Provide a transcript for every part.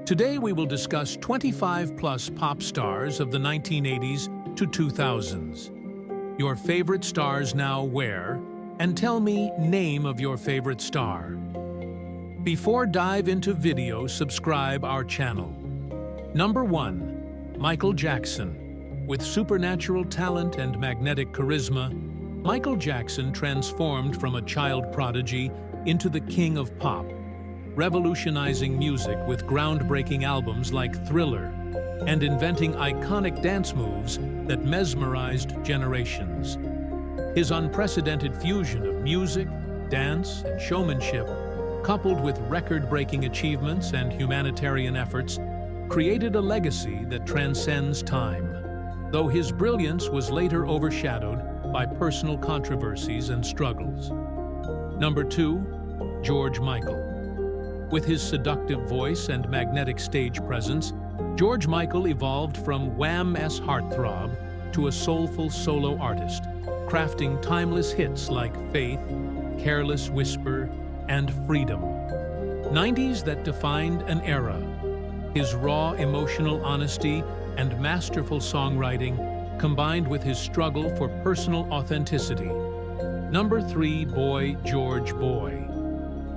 Today we will discuss 25-plus pop stars of the 1980s to 2000s. Your favorite stars now where, and tell me name of your favorite star. Before dive into video, subscribe our channel. Number 1. Michael Jackson. With supernatural talent and magnetic charisma, Michael Jackson transformed from a child prodigy into the king of pop, revolutionizing music with groundbreaking albums like Thriller and inventing iconic dance moves that mesmerized generations. His unprecedented fusion of music, dance, and showmanship, coupled with record-breaking achievements and humanitarian efforts, created a legacy that transcends time, though his brilliance was later overshadowed by personal controversies and struggles. Number 2. George Michael. With his seductive voice and magnetic stage presence, George Michael evolved from Wham-esque heartthrob to a soulful solo artist, crafting timeless hits like Faith, Careless Whisper, and Freedom. 90s that defined an era. His raw emotional honesty and masterful songwriting combined with his struggle for personal authenticity. Number 3. Boy George Boy.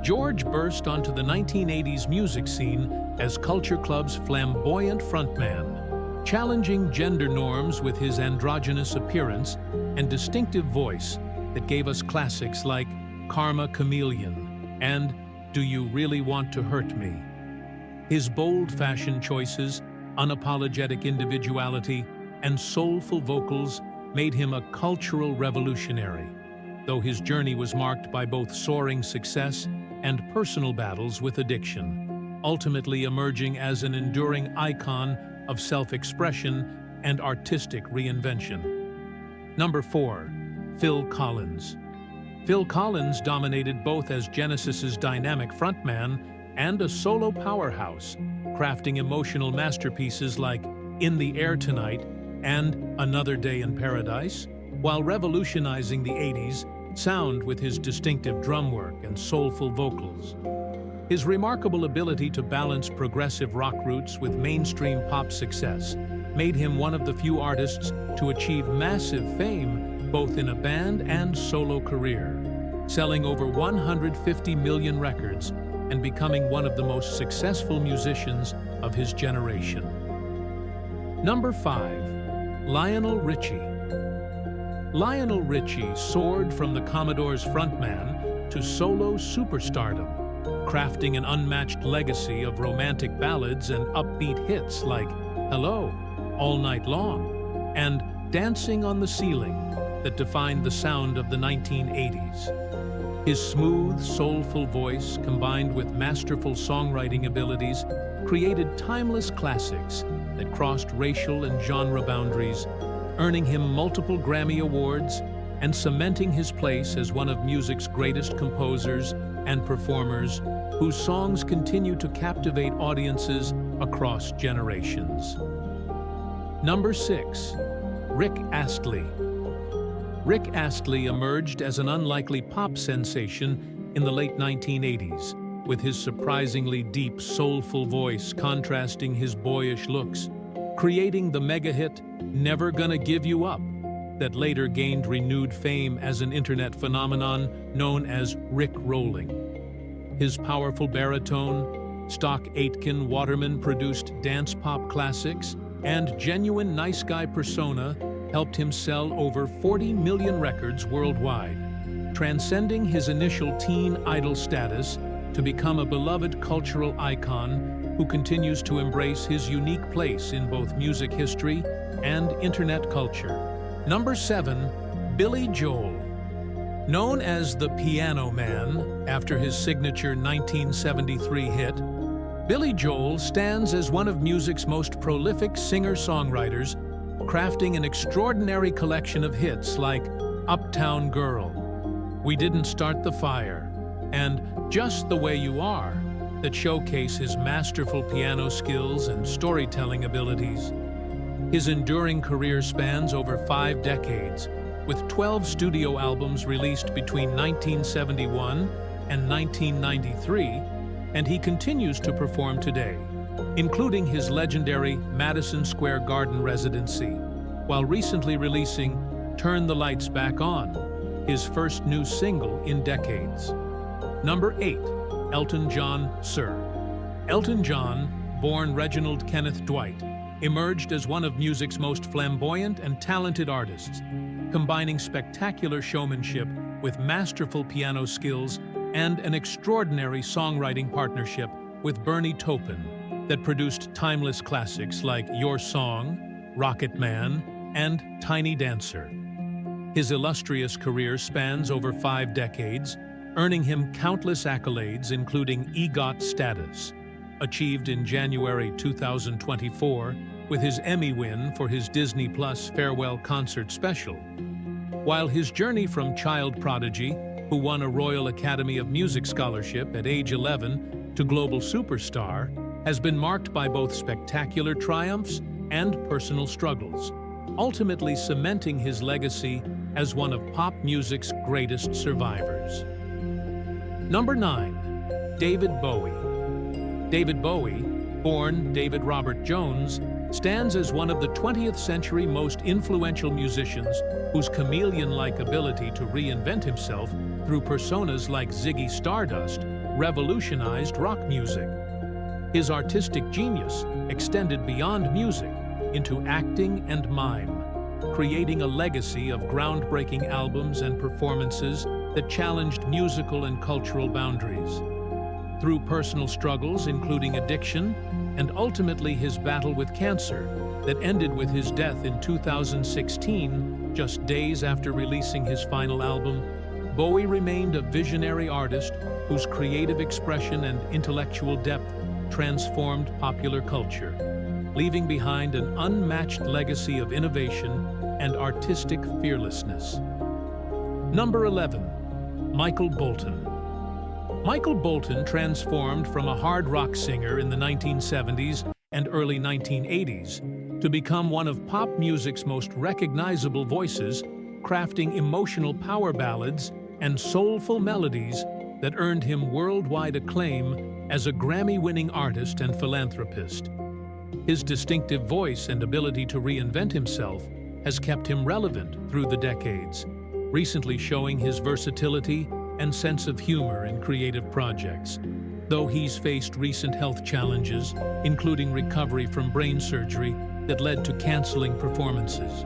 George burst onto the 1980s music scene as Culture Club's flamboyant frontman, challenging gender norms with his androgynous appearance and distinctive voice that gave us classics like Karma Chameleon and Do You Really Want to Hurt Me? His bold fashion choices, unapologetic individuality, and soulful vocals made him a cultural revolutionary, though his journey was marked by both soaring success and personal battles with addiction, ultimately emerging as an enduring icon of self-expression and artistic reinvention. Number 4. Phil Collins. Phil Collins dominated both as Genesis's dynamic frontman and a solo powerhouse, crafting emotional masterpieces like In the Air Tonight and Another Day in Paradise, while revolutionizing the 80s sound with his distinctive drum work and soulful vocals. His remarkable ability to balance progressive rock roots with mainstream pop success made him one of the few artists to achieve massive fame both in a band and solo career, selling over 150 million records and becoming one of the most successful musicians of his generation. Number 5. Lionel Richie. Lionel Richie soared from the Commodore's frontman to solo superstardom, crafting an unmatched legacy of romantic ballads and upbeat hits like Hello, All Night Long, and Dancing on the Ceiling that defined the sound of the 1980s. His smooth, soulful voice, combined with masterful songwriting abilities, created timeless classics that crossed racial and genre boundaries, earning him multiple Grammy Awards and cementing his place as one of music's greatest composers and performers whose songs continue to captivate audiences across generations. Number 6. Rick Astley. Rick Astley emerged as an unlikely pop sensation in the late 1980s, with his surprisingly deep, soulful voice contrasting his boyish looks, creating the mega-hit Never Gonna Give You Up, that later gained renewed fame as an internet phenomenon known as Rick Rolling. His powerful baritone, stock Aitken Waterman-produced dance pop classics, and genuine nice guy persona helped him sell over 40 million records worldwide, transcending his initial teen idol status to become a beloved cultural icon who continues to embrace his unique place in both music history and internet culture. Number 7. Billy Joel. Known as the Piano Man after his signature 1973 hit, Billy Joel stands as one of music's most prolific singer-songwriters, crafting an extraordinary collection of hits like Uptown Girl, We Didn't Start the Fire, and Just the Way You Are, that showcase his masterful piano skills and storytelling abilities. His enduring career spans over 5 decades, with 12 studio albums released between 1971 and 1993, and he continues to perform today, including his legendary Madison Square Garden residency, while recently releasing Turn the Lights Back On, his first new single in decades. Number 8. Elton John, Sir. Elton John, born Reginald Kenneth Dwight, emerged as one of music's most flamboyant and talented artists, combining spectacular showmanship with masterful piano skills and an extraordinary songwriting partnership with Bernie Taupin that produced timeless classics like Your Song, Rocket Man, and Tiny Dancer. His illustrious career spans over 5 decades, earning him countless accolades including EGOT status, achieved in January 2024 with his Emmy win for his Disney Plus farewell concert special. While his journey from child prodigy, who won a Royal Academy of Music scholarship at age 11, to global superstar, has been marked by both spectacular triumphs and personal struggles, ultimately cementing his legacy as one of pop music's greatest survivors. Number 9. David Bowie. David Bowie, born David Robert Jones, stands as one of the 20th century most influential musicians whose chameleon-like ability to reinvent himself through personas like Ziggy Stardust revolutionized rock music. His artistic genius extended beyond music into acting and mime, creating a legacy of groundbreaking albums and performances that challenged musical and cultural boundaries. Through personal struggles including addiction and ultimately his battle with cancer that ended with his death in 2016, just days after releasing his final album, Bowie remained a visionary artist whose creative expression and intellectual depth transformed popular culture, leaving behind an unmatched legacy of innovation and artistic fearlessness. Number 11. Michael Bolton. Michael Bolton transformed from a hard rock singer in the 1970s and early 1980s to become one of pop music's most recognizable voices, crafting emotional power ballads and soulful melodies that earned him worldwide acclaim as a Grammy-winning artist and philanthropist. His distinctive voice and ability to reinvent himself has kept him relevant through the decades, recently showing his versatility and sense of humor in creative projects, though he's faced recent health challenges, including recovery from brain surgery that led to canceling performances.